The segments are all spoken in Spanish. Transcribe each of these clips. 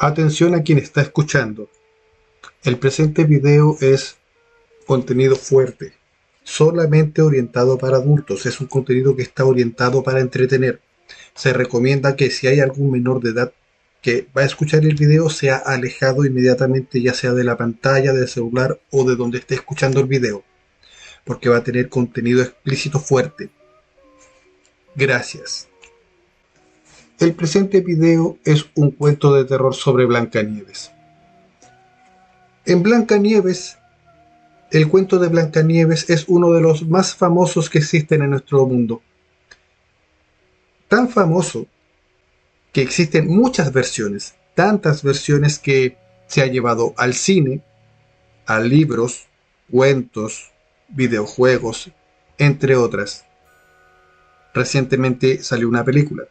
Atención a quien está escuchando. El presente video es contenido fuerte, solamente orientado para adultos. Es un contenido que está orientado para entretener. Se recomienda que si hay algún menor de edad que va a escuchar el video sea alejado inmediatamente, ya sea de la pantalla, del celular o de donde esté escuchando el video, porque va a tener contenido explícito fuerte. Gracias. El presente video es un cuento de terror sobre Blancanieves. En Blancanieves, el cuento de Blancanieves es uno de los más famosos que existen en nuestro mundo. Tan famoso que existen muchas versiones, tantas versiones que se ha llevado al cine, a libros, cuentos, videojuegos, entre otras. Recientemente salió una película.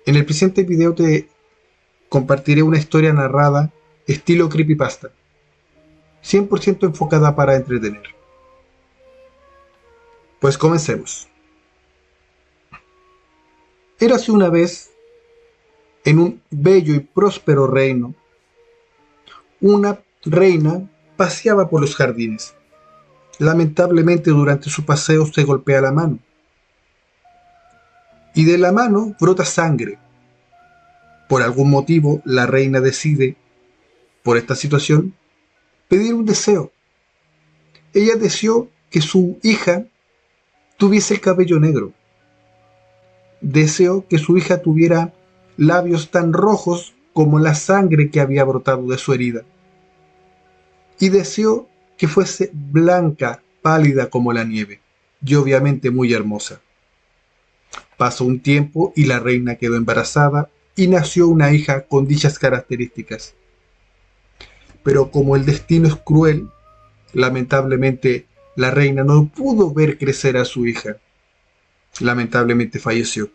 En el presente video te compartiré una historia narrada estilo creepypasta, 100% enfocada para entretener. Pues comencemos. Érase una vez, en un bello y próspero reino, una reina paseaba por los jardines. Lamentablemente durante su paseo se golpea la mano. Y de la mano brota sangre. Por algún motivo, la reina decide, por esta situación, pedir un deseo. Ella deseó que su hija tuviese el cabello negro. Deseó que su hija tuviera labios tan rojos como la sangre que había brotado de su herida. Y deseó que fuese blanca, pálida como la nieve, y obviamente muy hermosa. Pasó un tiempo y la reina quedó embarazada y nació una hija con dichas características. Pero como el destino es cruel, lamentablemente la reina no pudo ver crecer a su hija. Lamentablemente falleció.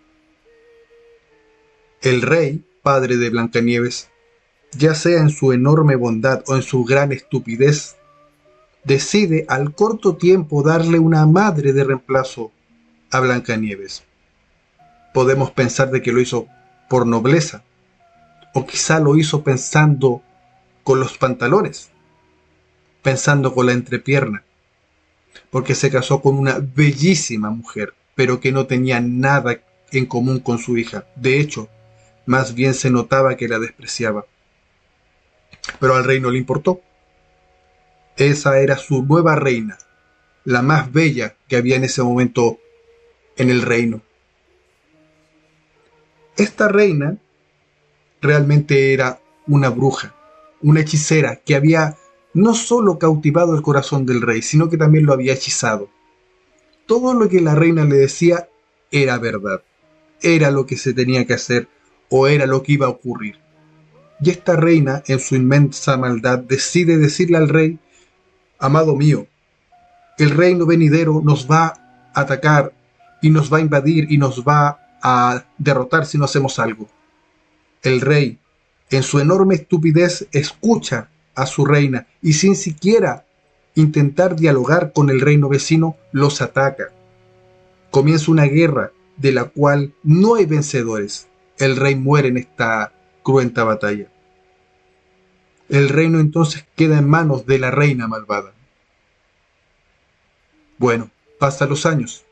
El rey, padre de Blancanieves, ya sea en su enorme bondad o en su gran estupidez, decide al corto tiempo darle una madre de reemplazo a Blancanieves. Podemos pensar de que lo hizo por nobleza, o quizá lo hizo pensando con los pantalones, pensando con la entrepierna, porque se casó con una bellísima mujer, pero que no tenía nada en común con su hija. De hecho, más bien se notaba que la despreciaba. Pero al rey no le importó. Esa era su nueva reina, la más bella que había en ese momento en el reino. Esta reina realmente era una bruja, una hechicera que había no solo cautivado el corazón del rey, sino que también lo había hechizado. Todo lo que la reina le decía era verdad, era lo que se tenía que hacer o era lo que iba a ocurrir. Y esta reina, en su inmensa maldad, decide decirle al rey: amado mío, el reino venidero nos va a atacar y nos va a invadir y nos va a derrotar si no hacemos algo. El rey, en su enorme estupidez, escucha a su reina y sin siquiera intentar dialogar con el reino vecino, los ataca. Comienza una guerra de la cual no hay vencedores. El rey muere en esta cruenta batalla. El reino entonces queda en manos de la reina malvada. Bueno, pasan los años.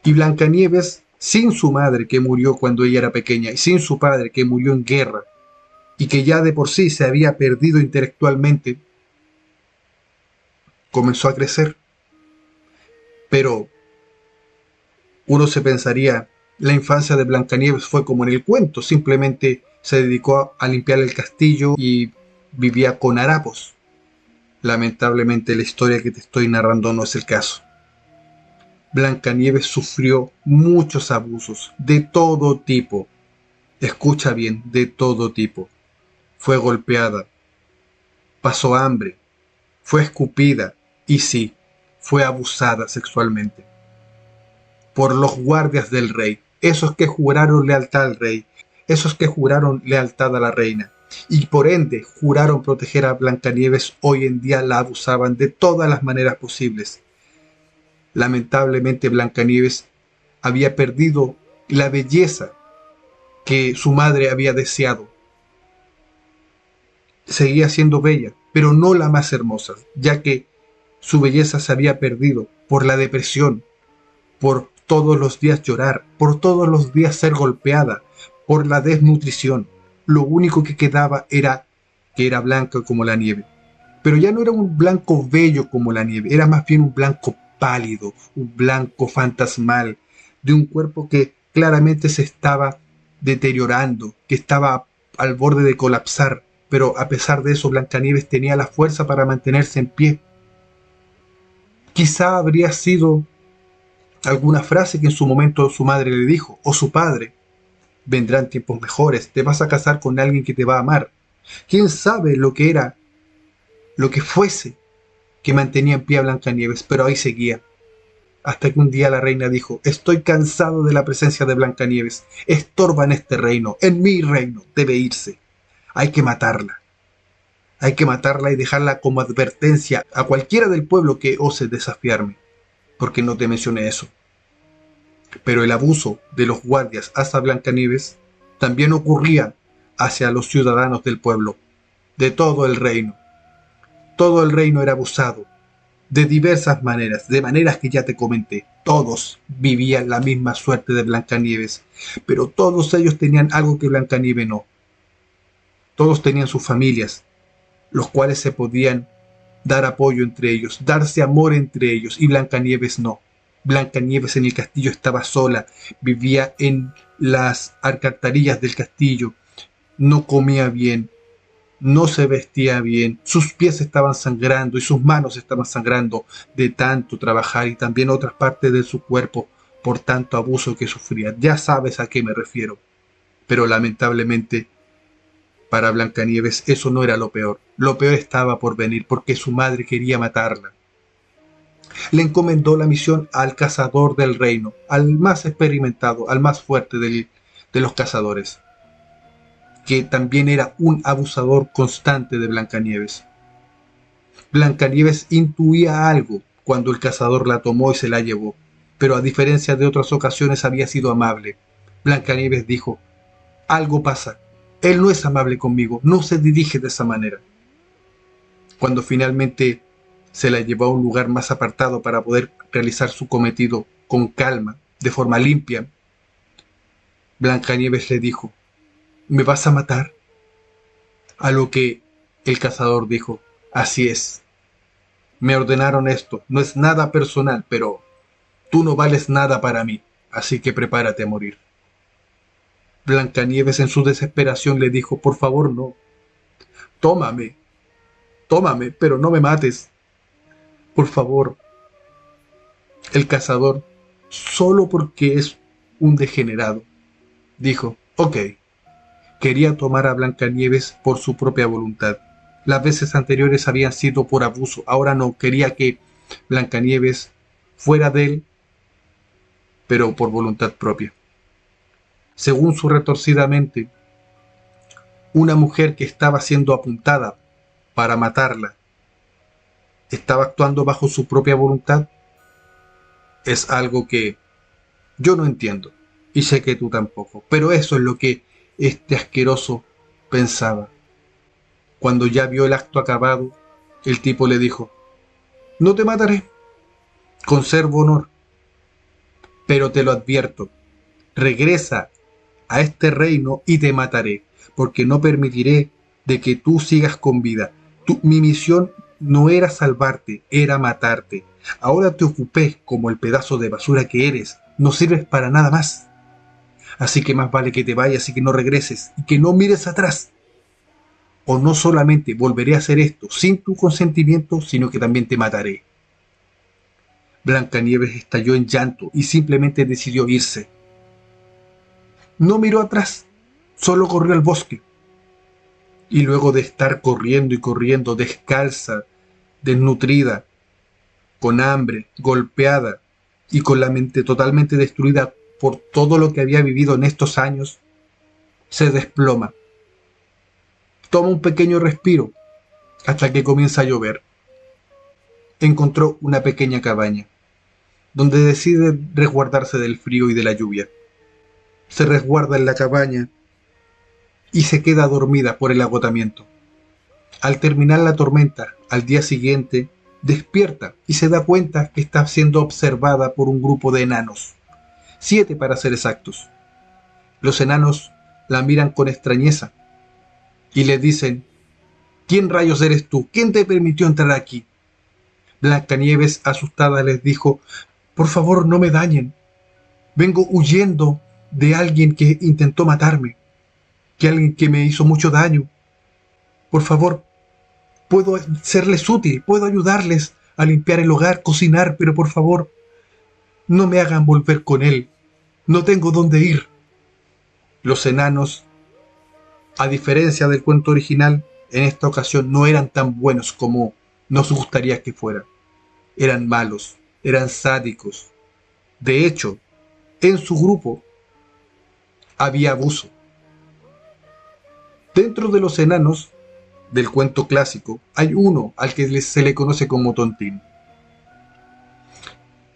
Y Blancanieves, sin su madre que murió cuando ella era pequeña, y sin su padre que murió en guerra, y que ya de por sí se había perdido intelectualmente, comenzó a crecer. Pero uno se pensaría, la infancia de Blancanieves fue como en el cuento, simplemente se dedicó a limpiar el castillo y vivía con harapos. Lamentablemente la historia que te estoy narrando no es el caso. Blancanieves sufrió muchos abusos, de todo tipo. Escucha bien, de todo tipo. Fue golpeada, pasó hambre, fue escupida y sí, fue abusada sexualmente. Por los guardias del rey, esos que juraron lealtad al rey, esos que juraron lealtad a la reina, y por ende juraron proteger a Blancanieves, hoy en día la abusaban de todas las maneras posibles. Lamentablemente Blancanieves había perdido la belleza que su madre había deseado. seguía siendo bella, pero no la más hermosa, ya que su belleza se había perdido por la depresión, por todos los días llorar, por todos los días ser golpeada, por la desnutrición. Lo único que quedaba era que era blanca como la nieve. Pero ya no era un blanco bello como la nieve, era más bien un blanco pálido, un blanco fantasmal, de un cuerpo que claramente se estaba deteriorando, que estaba al borde de colapsar, pero a pesar de eso Blancanieves tenía la fuerza para mantenerse en pie. Quizá habría sido alguna frase que en su momento su madre le dijo, o su padre. Vendrán tiempos mejores, te vas a casar con alguien que te va a amar. ¿Quién sabe lo que era, lo que fuese que mantenía en pie a Blancanieves? Pero ahí seguía. Hasta que un día la reina dijo, estoy cansado de la presencia de Blancanieves. Estorba en este reino, en mi reino, debe irse. Hay que matarla. Hay que matarla y dejarla como advertencia a cualquiera del pueblo que ose desafiarme. Porque no te mencioné eso. Pero el abuso de los guardias hacia Blancanieves también ocurría hacia los ciudadanos del pueblo, de todo el reino. Todo el reino era abusado, de diversas maneras, de maneras que ya te comenté. Todos vivían la misma suerte de Blancanieves, pero todos ellos tenían algo que Blancanieves no. Todos tenían sus familias, los cuales se podían dar apoyo entre ellos, darse amor entre ellos, y Blancanieves no. Blancanieves en el castillo estaba sola, vivía en las alcantarillas del castillo, no comía bien, no se vestía bien, sus pies estaban sangrando y sus manos estaban sangrando de tanto trabajar, y también otras partes de su cuerpo por tanto abuso que sufría. Ya sabes a qué me refiero. Pero lamentablemente para Blancanieves eso no era lo peor. Lo peor estaba por venir, porque su madre quería matarla. Le encomendó la misión al cazador del reino, al más experimentado, al más fuerte de los cazadores, que también era un abusador constante de Blancanieves. Blancanieves intuía algo cuando el cazador la tomó y se la llevó, pero a diferencia de otras ocasiones había sido amable. Blancanieves dijo, algo pasa, él no es amable conmigo, no se dirige de esa manera. Cuando finalmente se la llevó a un lugar más apartado para poder realizar su cometido con calma, de forma limpia, Blancanieves le dijo, ¿me vas a matar? A lo que el cazador dijo, así es, me ordenaron esto, no es nada personal, pero tú no vales nada para mí, así que prepárate a morir. Blancanieves en su desesperación le dijo, por favor no, tómame, tómame, pero no me mates, por favor. El cazador, solo porque es un degenerado, dijo, ok, quería tomar a Blancanieves por su propia voluntad. Las veces anteriores habían sido por abuso, ahora no, quería que Blancanieves fuera de él, pero por voluntad propia. Según su retorcida mente, una mujer que estaba siendo apuntada para matarla, ¿estaba actuando bajo su propia voluntad? Es algo que yo no entiendo, y sé que tú tampoco, pero eso es lo que este asqueroso pensaba. Cuando ya vio el acto acabado, el tipo le dijo, no te mataré, conservo honor, pero te lo advierto, regresa a este reino y te mataré, porque no permitiré de que tú sigas con vida. Mi misión no era salvarte, era matarte. Ahora te ocupé como el pedazo de basura que eres, no sirves para nada más. Así que más vale que te vayas y que no regreses, y que no mires atrás. O no solamente volveré a hacer esto sin tu consentimiento, sino que también te mataré. Blancanieves estalló en llanto y simplemente decidió irse. No miró atrás, solo corrió al bosque. Y luego de estar corriendo y corriendo, descalza, desnutrida, con hambre, golpeada y con la mente totalmente destruida por todo lo que había vivido en estos años, se desploma. Toma un pequeño respiro hasta que comienza a llover. Encontró una pequeña cabaña, donde decide resguardarse del frío y de la lluvia. Se resguarda en la cabaña y se queda dormida por el agotamiento. Al terminar la tormenta, al día siguiente, despierta y se da cuenta que está siendo observada por un grupo de enanos, 7 para ser exactos. Los enanos la miran con extrañeza y le dicen: ¿quién rayos eres tú? ¿Quién te permitió entrar aquí? Blancanieves, asustada, les dijo: por favor, no me dañen. Vengo huyendo de alguien que intentó matarme, que alguien que me hizo mucho daño. Por favor, puedo serles útil, puedo ayudarles a limpiar el hogar, cocinar, pero por favor, no me hagan volver con él. No tengo dónde ir. Los enanos, a diferencia del cuento original, en esta ocasión no eran tan buenos como nos gustaría que fueran. Eran malos, eran sádicos. De hecho, en su grupo había abuso. Dentro de los enanos del cuento clásico hay uno al que se le conoce como Tontín.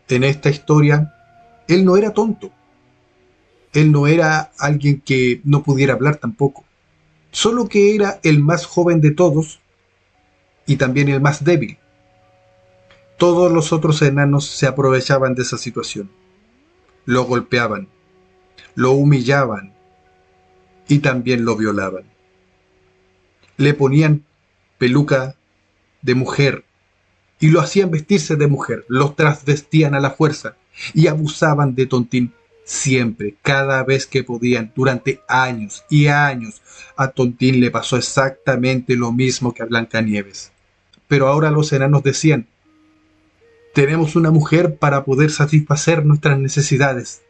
En esta historia, él no era tonto. Él no era alguien que no pudiera hablar tampoco. Solo que era el más joven de todos y también el más débil. Todos los otros enanos se aprovechaban de esa situación. Lo golpeaban, lo humillaban y también lo violaban. Le ponían peluca de mujer y lo hacían vestirse de mujer, lo trasvestían a la fuerza y abusaban de Tontín siempre, cada vez que podían, durante años y años. A Tontín le pasó exactamente lo mismo que a Blancanieves. Pero ahora los enanos decían: tenemos una mujer para poder satisfacer nuestras necesidades.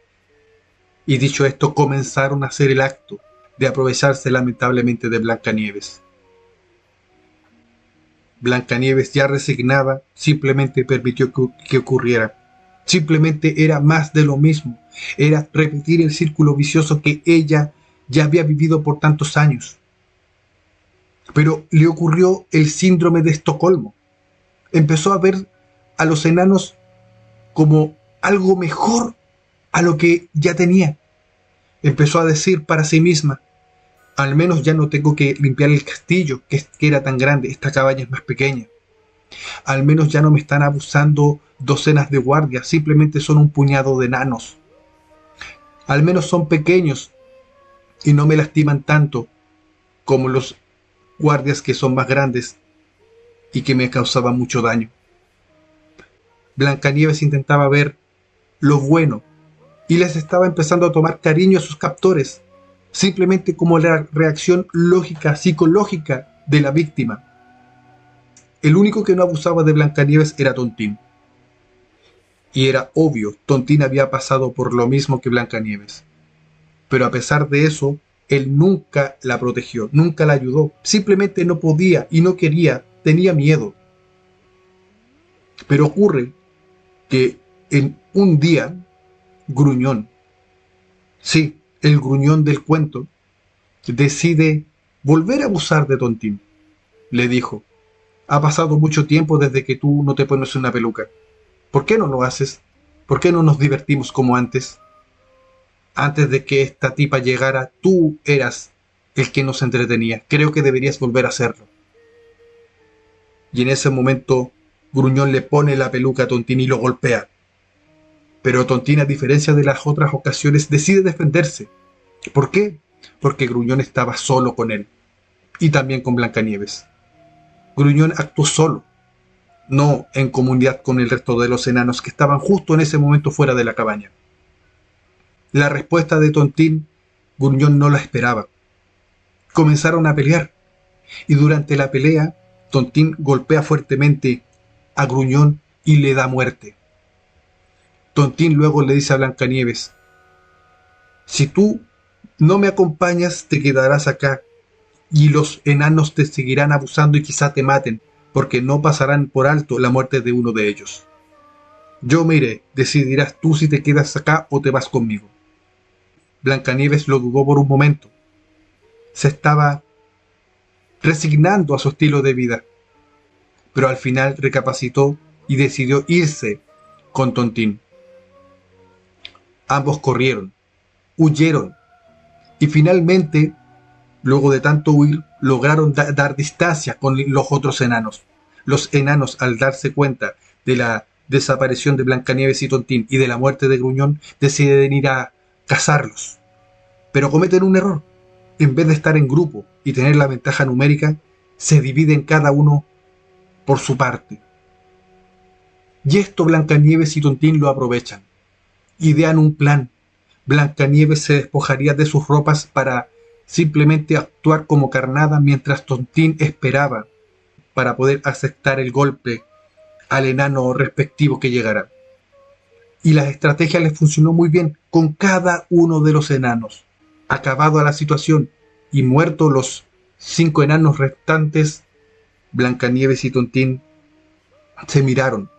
Y dicho esto, comenzaron a hacer el acto de aprovecharse lamentablemente de Blancanieves. Blancanieves, ya resignada, simplemente permitió que ocurriera. Simplemente era más de lo mismo. Era repetir el círculo vicioso que ella ya había vivido por tantos años. Pero le ocurrió el síndrome de Estocolmo. Empezó a ver a los enanos como algo mejor a lo que ya tenía. Empezó a decir para sí misma: al menos ya no tengo que limpiar el castillo, que era tan grande, esta cabaña es más pequeña. Al menos ya no me están abusando docenas de guardias, simplemente son un puñado de enanos. Al menos son pequeños y no me lastiman tanto como los guardias que son más grandes y que me causaban mucho daño. Blancanieves intentaba ver lo bueno y les estaba empezando a tomar cariño a sus captores, simplemente como la reacción lógica, psicológica de la víctima. El único que no abusaba de Blancanieves era Tontín. Y era obvio, Tontín había pasado por lo mismo que Blancanieves. Pero a pesar de eso, él nunca la protegió, nunca la ayudó. Simplemente no podía y no quería, tenía miedo. Pero ocurre que en un día, Gruñón, sí, el Gruñón del cuento, decide volver a abusar de Tontín. Le dijo: ha pasado mucho tiempo desde que tú no te pones una peluca. ¿Por qué no lo haces? ¿Por qué no nos divertimos como antes? Antes de que esta tipa llegara, tú eras el que nos entretenía. Creo que deberías volver a hacerlo. Y en ese momento, Gruñón le pone la peluca a Tontín y lo golpea. Pero Tontín, a diferencia de las otras ocasiones, decide defenderse. ¿Por qué? Porque Gruñón estaba solo con él. Y también con Blancanieves. Gruñón actuó solo, no en comunidad con el resto de los enanos que estaban justo en ese momento fuera de la cabaña. La respuesta de Tontín, Gruñón no la esperaba. Comenzaron a pelear, y durante la pelea, Tontín golpea fuertemente a Gruñón y le da muerte. Tontín luego le dice a Blancanieves: si tú no me acompañas, te quedarás acá, y los enanos te seguirán abusando y quizá te maten, porque no pasarán por alto la muerte de uno de ellos. Yo me iré, decidirás tú si te quedas acá o te vas conmigo. Blancanieves lo dudó por un momento. Se estaba resignando a su estilo de vida, pero al final recapacitó y decidió irse con Tontín. Ambos corrieron, huyeron, y finalmente Luego de tanto huir, lograron dar distancia con los otros enanos. Los enanos, al darse cuenta de la desaparición de Blancanieves y Tontín y de la muerte de Gruñón, deciden ir a cazarlos. Pero cometen un error. En vez de estar en grupo y tener la ventaja numérica, se dividen cada uno por su parte. Y esto Blancanieves y Tontín lo aprovechan. Idean un plan. Blancanieves se despojaría de sus ropas para simplemente actuar como carnada mientras Tontín esperaba para poder aceptar el golpe al enano respectivo que llegara. Y la estrategia les funcionó muy bien con cada uno de los enanos. Acabado la situación y muertos los 5 enanos restantes, Blancanieves y Tontín se miraron,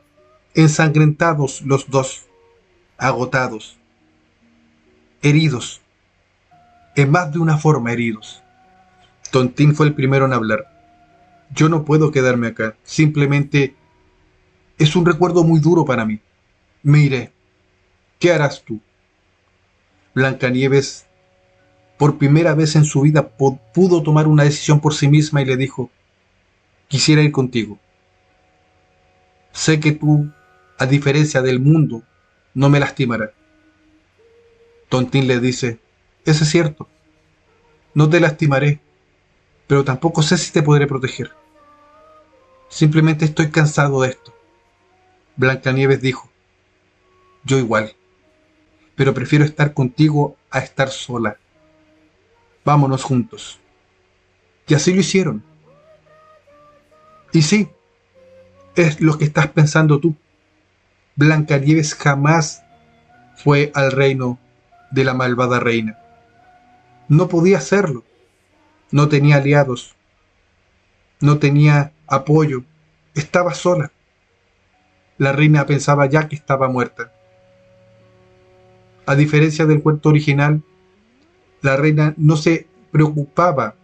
ensangrentados los dos, agotados, heridos, en más de una forma heridos. Tontín fue el primero en hablar. Yo no puedo quedarme acá, simplemente es un recuerdo muy duro para mí. Me iré. ¿Qué harás tú? Blancanieves, por primera vez en su vida, pudo tomar una decisión por sí misma y le dijo: quisiera ir contigo. Sé que tú, a diferencia del mundo, no me lastimarás. Tontín le dice: eso es cierto, no te lastimaré, pero tampoco sé si te podré proteger. Simplemente estoy cansado de esto. Blancanieves dijo: yo igual, pero prefiero estar contigo a estar sola. Vámonos juntos. Y así lo hicieron. Y sí, es lo que estás pensando tú. Blancanieves jamás fue al reino de la malvada reina. No podía hacerlo. No tenía aliados. No tenía apoyo. Estaba sola. La reina pensaba ya que estaba muerta. A diferencia del cuento original, la reina no se preocupaba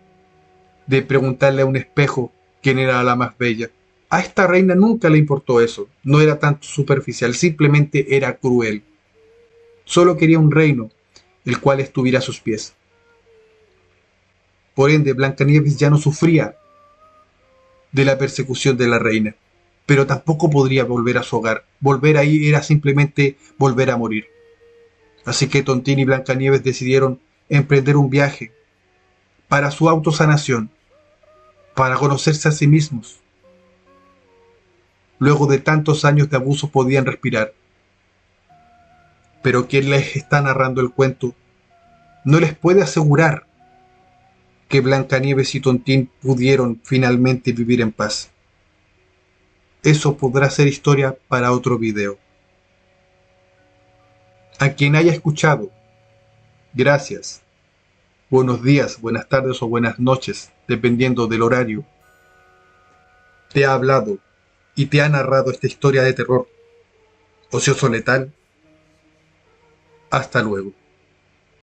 de preguntarle a un espejo quién era la más bella. A esta reina nunca le importó eso. No era tanto superficial, simplemente era cruel. Solo quería un reino, el cual estuviera a sus pies. Por ende, Blancanieves ya no sufría de la persecución de la reina, pero tampoco podría volver a su hogar. Volver ahí era simplemente volver a morir. Así que Tontín y Blancanieves decidieron emprender un viaje para su autosanación, para conocerse a sí mismos. Luego de tantos años de abuso podían respirar, pero quien les está narrando el cuento no les puede asegurar que Blancanieves y Tontín pudieron finalmente vivir en paz. Eso podrá ser historia para otro video. A quien haya escuchado, gracias. Buenos días, buenas tardes o buenas noches, dependiendo del horario. Te ha hablado y te ha narrado esta historia de terror. Ocioso Letal. Hasta luego.